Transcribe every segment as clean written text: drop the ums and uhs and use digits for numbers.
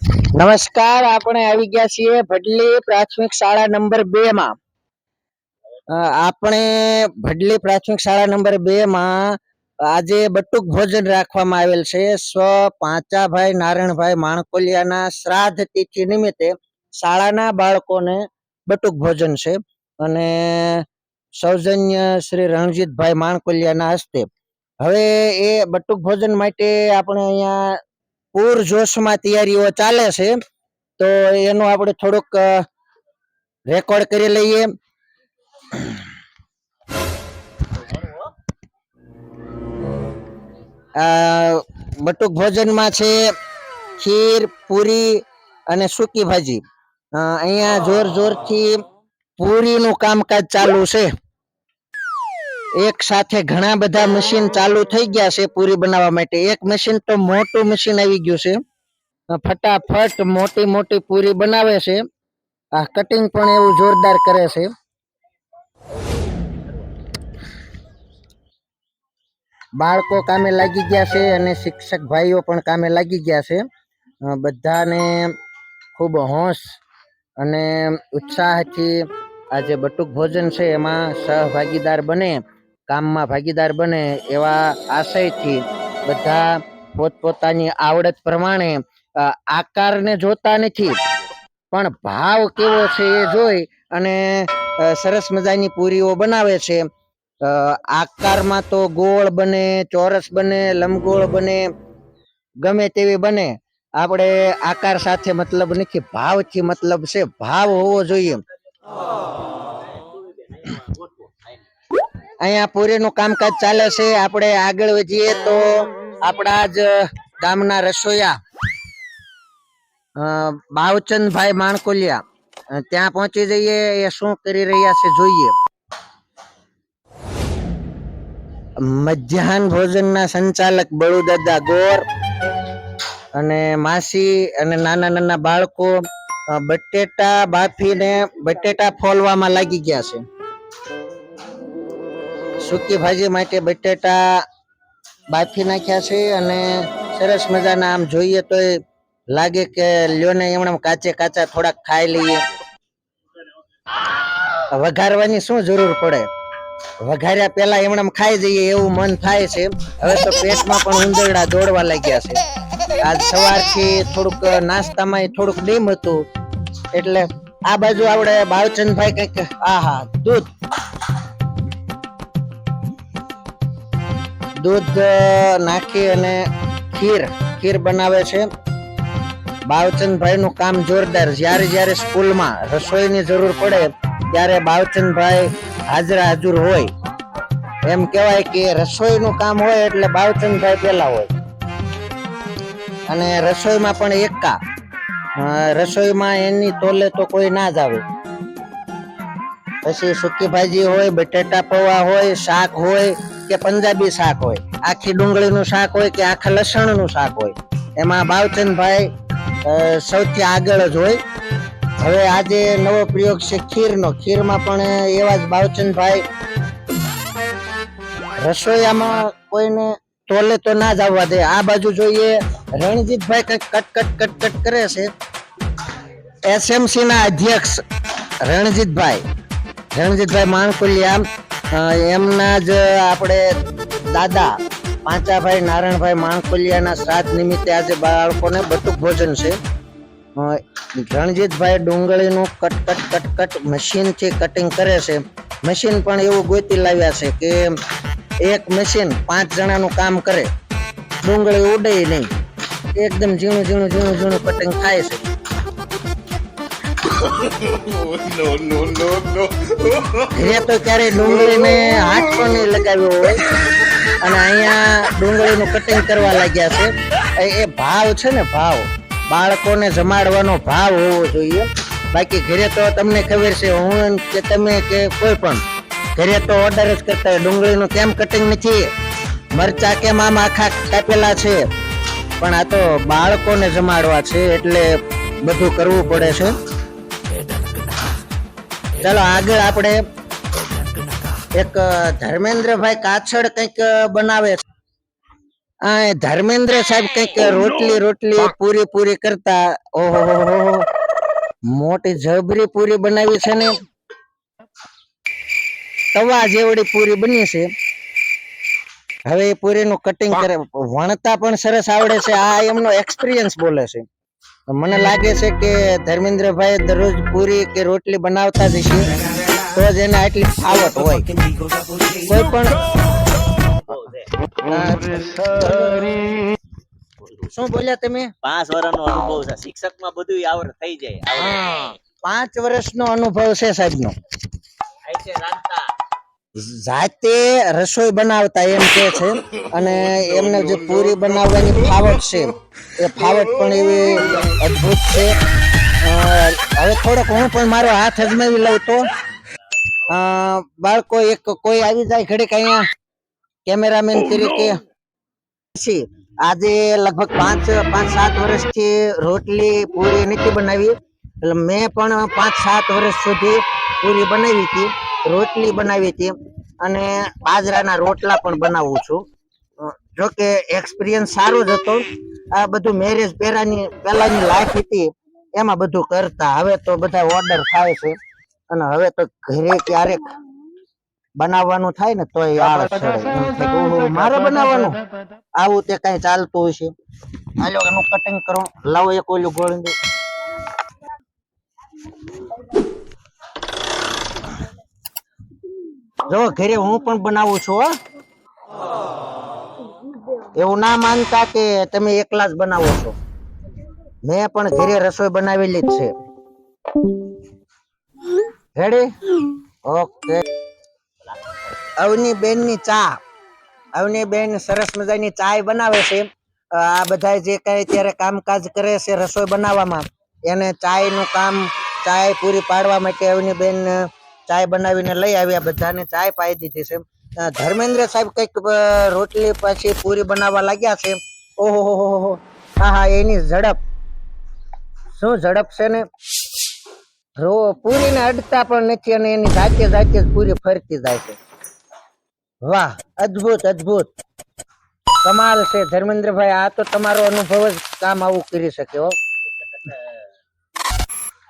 નમસ્કાર, આપણે આવી ગયા છીએ ભડલી પ્રાથમિક શાળા નંબર 2 માં. આપણે ભડલી પ્રાથમિક શાળા નંબર 2 માં આજે બટુક ભોજન રાખવામાં આવેલ છે. સ્વ પાંચાભાઈ નારણભાઈ માણકોલિયાના શ્રાદ્ધ તિથિ નિમિત્તે શાળાના બાળકોને બટુક ભોજન છે અને સૌજન્ય શ્રી રણજીતભાઈ માણકોલિયાના હસ્તે. હવે એ બટુક ભોજન માટે આપણે અહીંયા પૂર જોશમાં તૈયારીઓ ચાલે છે, તો એનું આપણે થોડુંક રેકોર્ડ કરી લઈએ. બટુક ભોજનમાં છે ખીર, પૂરી અને સૂકી ભાજી. અહીંયા જોર જોરથી પૂરીનું કામકાજ ચાલુ છે. એક સાથે ઘણા બધા મશીન ચાલુ થઈ ગયા છે પૂરી બનાવવા માટે. એક મશીન તો મોટું મશીન આવી ગયું છે, ફટાફટ મોટી મોટી પૂરી બનાવે છે. આ કટિંગ પણ એવું જોરદાર કરે છે. બાળકો કામે લાગી ગયા છે અને શિક્ષક ભાઈઓ પણ કામે લાગી ગયા છે. બધાને ખૂબ હોશ અને ઉત્સાહથી આ જે બટુક ભોજન છે એમાં સહભાગીદાર બને, કામમાં ભાગીદાર બને એવા આશયથી બધા પોતપોતાની આવડત પ્રમાણે આકારને જોતા નથી, પણ ભાવ કેવો છે એ જોઈ અને સરસ મજાની પૂરીઓ બનાવે છે. આકારમાં તો ગોળ બને, ચોરસ બને, લંબગોળ બને, ગમે તેવી બને. આપણે આકાર સાથે મતલબ નથી, ભાવથી મતલબ છે. ભાવ હોવો જોઈએ. અહીંયા પૂરીનું કામકાજ ચાલે છે. આપણે આગળ વધીએ તો આપણા જ ગામના રસોઈયા બાવચંદભાઈ માણકોલિયા ત્યાં પહોંચી જઈએ, એ શું કરી રહ્યા છે જોઈએ. મધ્યાહન ભોજનના સંચાલક બળુદાદા ગોર અને માસી અને નાના નાના બાળકો બટેટા બાફીને બટેટા ફોલવામાં લાગી ગયા છે. સૂકી ભાજી માટે બટેટા બાફી નાખ્યા છે અને સરસ મજાના આમ જોઈએ તો લાગે કે લ્યોને એમણે કાચે કાચા થોડાક ખાઈ લઈએ. વઘારવાની શું જરૂર પડે, વઘાર્યા પેલા એમણે ખાઈ જઈએ એવું મન થાય છે. હવે તો પેટમાં પણ ઉંદરડા દોડવા લાગ્યા છે. આજ સવારથી થોડુંક નાસ્તામાં થોડુંક ડીમ હતું, એટલે આ બાજુ આપણે બાવચંદભાઈ કઈક દૂધ નાખી અને ખીર બનાવે છે. બાવચંદભાઈ નું કામ જોરદાર. જ્યારે સ્કૂલમાં રસોઈની જરૂર પડે ત્યારે બાવચંદભાઈ હાજર હોય. એમ કહેવાય કે રસોઈનું કામ હોય એટલે બાવચંદભાઈ પેલા હોય. અને રસોઈમાં પણ એકા, રસોઈમાં એની તોલે તો કોઈ ના જ આવે. પછી સૂકી ભાજી હોય, બટેટા પૌવા હોય, શાક હોય કે પંજાબી શાક હોય, આખી ડુંગળીનું શાક હોય કે આખા લસણનું શાક હોય, એમાં બાવચંદભાઈ સૌથી આગળ જ હોય. હવે આજે નવો પ્રયોગ છે ખીરનો. ખીરમાં પણ એવા જ બાવચંદભાઈ. રસોઈયામાં કોઈને તોલે તો ના જ આવવા દે. આ બાજુ જોઈએ રણજીતભાઈ કઈક કટ કરે છે. એસએમસી ના અધ્યક્ષ રણજીતભાઈ માણકોલિયા, એમના જ આપણે દાદા પાંચાભાઈ નારણભાઈ માણકોલિયાના શ્રાદ્ધ નિમિત્તે આજે બાળકોને બટુક ભોજન છે. રણજીતભાઈ ડુંગળીનું કટ મશીનથી કટિંગ કરે છે. મશીન પણ એવું ગોતી લાવ્યા છે કે એક મશીન 5 જણાનું કામ કરે, ડુંગળી ઉડે નહીં, એકદમ ઝીણું કટિંગ થાય છે. ઘરે તો ક્યારેય ડુંગળીને હાથ પણ નહીં લગાવ્યો હોય અને અહીંયા ડુંગળીનું કટિંગ કરવા લાગ્યા છે. એ ભાવ છે ને, ભાવ બાળકોને જમાડવાનો ભાવ હોવો જોઈએ. બાકી ઘરે તો તમને ખબર છે, હું કે તમે કે કોઈ પણ ઘરે તો ઓર્ડર જ કરતા હોય, ડુંગળીનું કેમ કટિંગ નથી, મરચા કેમ આમ આખા કાપેલા છે. પણ આ તો બાળકોને જમાડવા છે એટલે બધું કરવું પડે છે. ચાલો આગળ આપણે એક ધર્મેન્દ્રભાઈ કાછડ કંઈક બનાવે છે. આ ધર્મેન્દ્ર સાહેબ કઈક રોટલી રોટલી પૂરી પૂરી કરતા ઓહો મોટી જબરી પૂરી બનાવી છે ને, તવા જેવડી પૂરી બની છે. હવે એ પૂરીનું કટિંગ કરે, વણતા પણ સરસ આવડે છે. આ એમનો એક્સપિરિયન્સ બોલે છે. મને લાગે છે કે ધર્મેન્દ્રભાઈ દરરોજ પૂરી કે રોટલી બનાવતા જ છે, તો જ એને આટલી ફાવટ હોય. કોઈ પણ શું બોલ્યા તમે? 5 વર્ષનો અનુભવ છે, શિક્ષકમાં બધું આવડ થઈ જાય. 5 વર્ષનો અનુભવ છે સાહેબનો. જાતે રસોઈ બનાવતા એમ કે છે, અને એમને જે પૂરી બનાવવાની ફાવટ છે એ ફાવટ પણ એવી અદ્ભુત છે. હવે થોડોક હું પણ મારો હાથ અજમાવી લઉં તો બાળકો એક કોઈ આવી જાય ઘડીક અહીંયા કેમેરામેન તરીકે. આજે લગભગ 5-7 વર્ષથી રોટલી પૂરી નથી બનાવી, એટલે મેં પણ 5-7 વર્ષ સુધી પૂરી બનાવી હતી, રોટલી બનાવી હતી, અને બાજરાના રોટલા પણ બનાવું છું. જોકે એક્સપિરિયન્સ સારો જ હતો. આ બધું મેરેજ પહેલાની લાઈફ હતી એમાં બધું કરતા. હવે તો બધા ઓર્ડર થાય છે, અને હવે તો ઘરે ક્યારેક બનાવવાનું થાય ને તો આળસ ચડે, મારે બનાવવાનું આવું તે કઈ ચાલતું હોય છે. હાલો એનું કટિંગ કરો, લાવો એક ઓલું ગોળીનું. જો ઘરે હું પણ બનાવું છું. એવું ના માનતા કે તમે એકલા જ બનાવો છો, મેં પણ ઘરે રસોઈ બનાવેલી જ છે. રેડી? ઓકે. અવની બેન ની ચા, અવની બેન સરસ મજાની ચાય બનાવે છે. આ બધા જે કઈ અત્યારે કામકાજ કરે છે રસોઈ બનાવવામાં, એને ચાય નું કામ, ચાય પૂરી પાડવા માટે અવની બેન ચાય બનાવીને લઈ આવ્યા, બધાને ચાય પાઈ દીધી છે. ધર્મેન્દ્ર સાહેબ કઈક રોટલી પછી પૂરી બનાવવા લાગ્યા છે. ઓહો હા, એની ઝડપ શું ઝડપ છે ને, પૂરીને અડતા પણ નથી, અને એની જાતે જ પૂરી ફરતી જાય છે. વાહ, અદ્ભુત અદ્ભુત, કમાલ છે ધર્મેન્દ્રભાઈ. આ તો તમારો અનુભવ જ કામ આવું કરી શકે હો.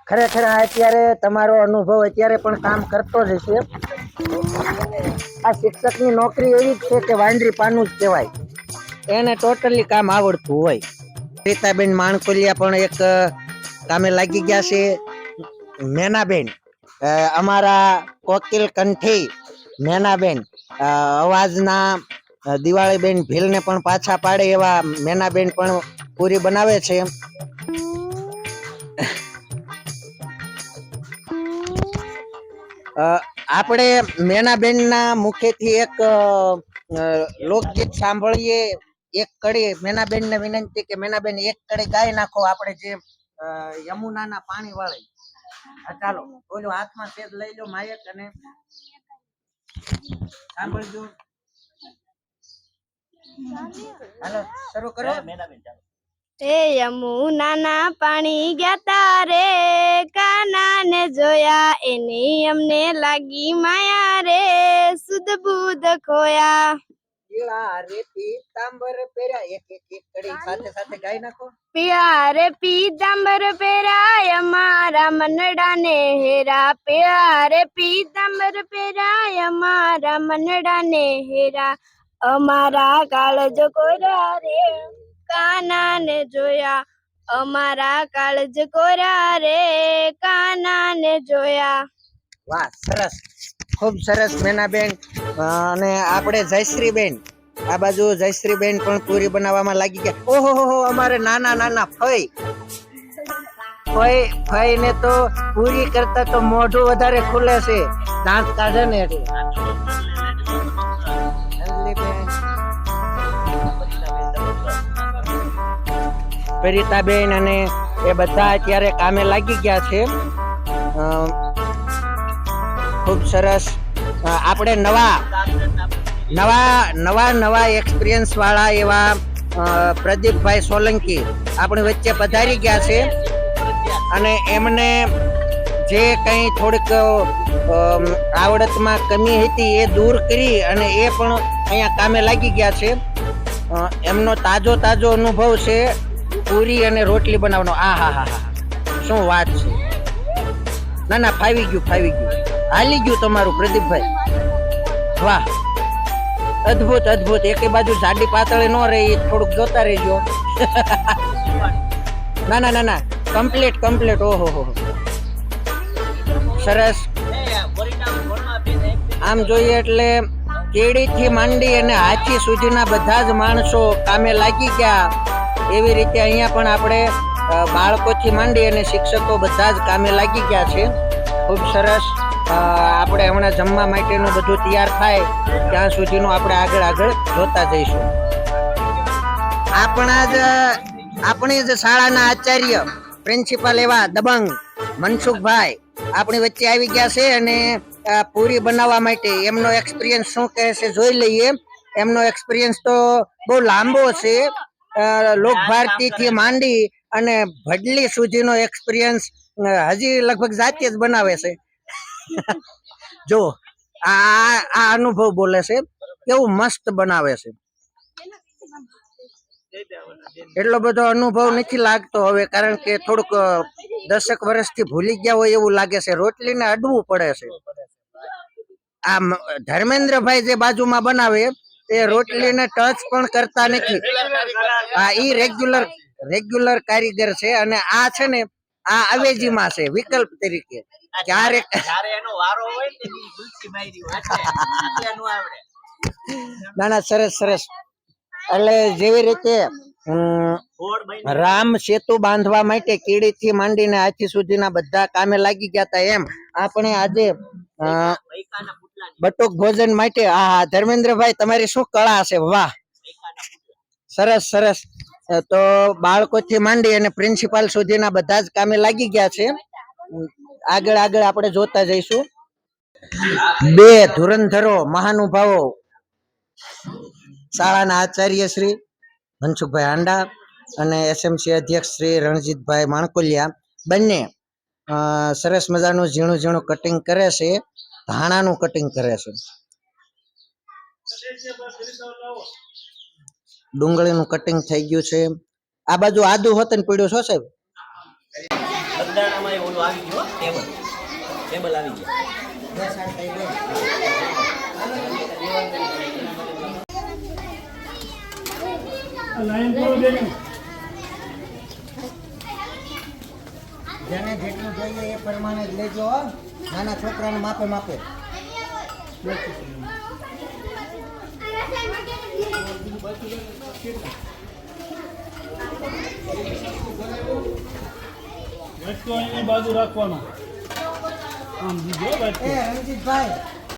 ખરેખર અત્યારે તમારો અનુભવ અત્યારે પણ કામ કરતો જ છે. આ શિક્ષકની નોકરી એવી જ છે કે વાંદરી પાનું જ કહેવાય, એને ટોટલી કામ આવડતું હોય. રીતાબેન માણકોલિયા પણ એક કામે લાગી ગયા છે. મેનાબેન, અમારા કોકિલ કંઠી મેનાબેન, અવાજના દિવાળીબેન ભીલને પણ પાછા પાડે એવા મેનાબેન પણ પૂરી બનાવે છે. આપણે મેનાબેન ના મુખેથી એક લોકગીત સાંભળીએ. એક કડી મેનાબેન ને વિનંતી કે મેનાબેન એક કડી ગાઈ નાખો, આપણે જે યમુનાના પાણી વાળી. ચાલો ઓલો હાથમાં સેજ લઈ લો માયક અને સાંભળજો. હાલો શરૂ કરો. એ યમુનાના પાણી ગયા તારે, કાના ને જોયા એની અમને લાગી માયા રે, સુધ બુધ ખોયા. પીળા રે પીતાંબર પહેર્યા, એક કડી સાથે સાથે ગાઈ નાખો. પીળા રે પીતાંબર પહેરાય અમારા મનડા ને હેરા, પીળા રે પીતાંબર પહેરાય અમારા મનડા ને હેરા, અમારા કાળજ કોરા રે, કાના ને જોયા અમારા કાળજ કોરા રે, કાના ને જોયા. વાહ, સરસ, ખૂબ સરસ મેનાબેન. અને આપણે જયશ્રીબેન, આ બાજુ જયશ્રીબેન પણ પૂરી બનાવવામાં લાગી ગયા. ઓહો, અમારે નાના ફઈ ને તો પૂરી કરતા તો મોઢું વધારે ખુલે છે, દાંત કાઢે ને એટલે. પરિતાબેન અને એ બધા અત્યારે કામે લાગી ગયા છે. ખૂબ સરસ. આપણે નવા એક્સપિરિયન્સ વાળા એવા પ્રદીપભાઈ સોલંકી આપણી વચ્ચે પધારી ગયા છે, અને એમને જે કઈ થોડીક આવડતમાં કમી હતી એ દૂર કરી અને એ પણ અહીંયા કામે લાગી ગયા છે. એમનો તાજો તાજો અનુભવ છે પૂરી અને રોટલી બનાવવાનો. આ હા હા હા શું વાત છે. ના ના ફાવી ગયું હાલી ગયું તમારું પ્રદીપભાઈ. વાહ અદ્ભુત અદ્ભુત. એકે બાજુ જાડી પાતળી ન રહી થોડુંક જોતા રહેજો. ના ના ના ના કમ્પ્લીટ ઓહો હો સરસ. આમ જોઈએ એટલે કેડી થી માંડી અને હાથી સુધીના બધા જ માણસો કામે લાગી ગયા. એવી રીતે અહીંયા પણ આપણે બાળકોથી માંડી અને શિક્ષકો બધા જ કામે લાગી ગયા છે. ખૂબ સરસ. આપણે હમણાં જમવા માટેનું બધું તૈયાર થાય ત્યાં સુધીનું આપણે આગળ જોતા જઈશું. આપણી જ શાળાના આચાર્ય પ્રિન્સિપાલ એવા દબંગ મનસુખભાઈ આપણી વચ્ચે આવી ગયા છે અને પૂરી બનાવવા માટે એમનો એક્સપિરિયન્સ શું કહે છે જોઈ લઈએ. એમનો એક્સપિરિયન્સ તો બહુ લાંબો છે. લોક ભારતી થી માંડી અને ભડલી સુધીનો એક્સપિરિયન્સ હજી લગભગ જાતે જ બનાવે છે. જો આ અનુભવ બોલે છે કેવું મસ્ત બનાવે છે. એટલો બધો અનુભવ નથી લાગતો હવે, કારણ કે થોડુંક 10 વર્ષથી ભૂલી ગયા હોય એવું લાગે છે. રોટલીને અડવું પડે છે. આ ધર્મેન્દ્રભાઈ જે બાજુમાં બનાવે એ રોટલીને ટચ પણ કરતા નથી. હા ઈ રેગ્યુલર કારીગર છે અને આ છે ને આ અવેજીમાં છે વિકલ્પ તરીકે. ક્યારેક ના ના સરસ. એટલે જેવી રીતે રામ સેતુ બાંધવા માટે કીડી થી માંડીને હાથી સુધીના બધા કામે લાગી ગયા હતા, એમ આપણે આજે બટુક ભોજન માટે ધર્મેન્દ્રભાઈ તમારી શું કળા છે. વાહ સરસ. તો બાળકોથી માંડી અને પ્રિન્સિપાલ સુધીના બધા જ કામે લાગી ગયા છે. આગળ આપણે જોતા જઈશું. બે ધુરંધરો મહાનુભાવો શાળાના આચાર્ય શ્રી મનસુખભાઈ હાંડા અને એસએમસી અધ્યક્ષ શ્રી રણજીતભાઈ માણકોલિયા બંને સરસ મજાનું ઝીણું કટિંગ કરે છે. ધાણાનું કટિંગ કરે છે. ડુંગળીનું કટિંગ થઈ ગયું છે. આ બાજુ આદુ હોતન પડ્યું છો સાહેબ. ટેબલ આવી ગયું. જેને જેટલું જોઈએ એ પ્રમાણે જ લેજો. નાના છોકરાને માપે બાજુ રાખવાનો. રણજીતભાઈ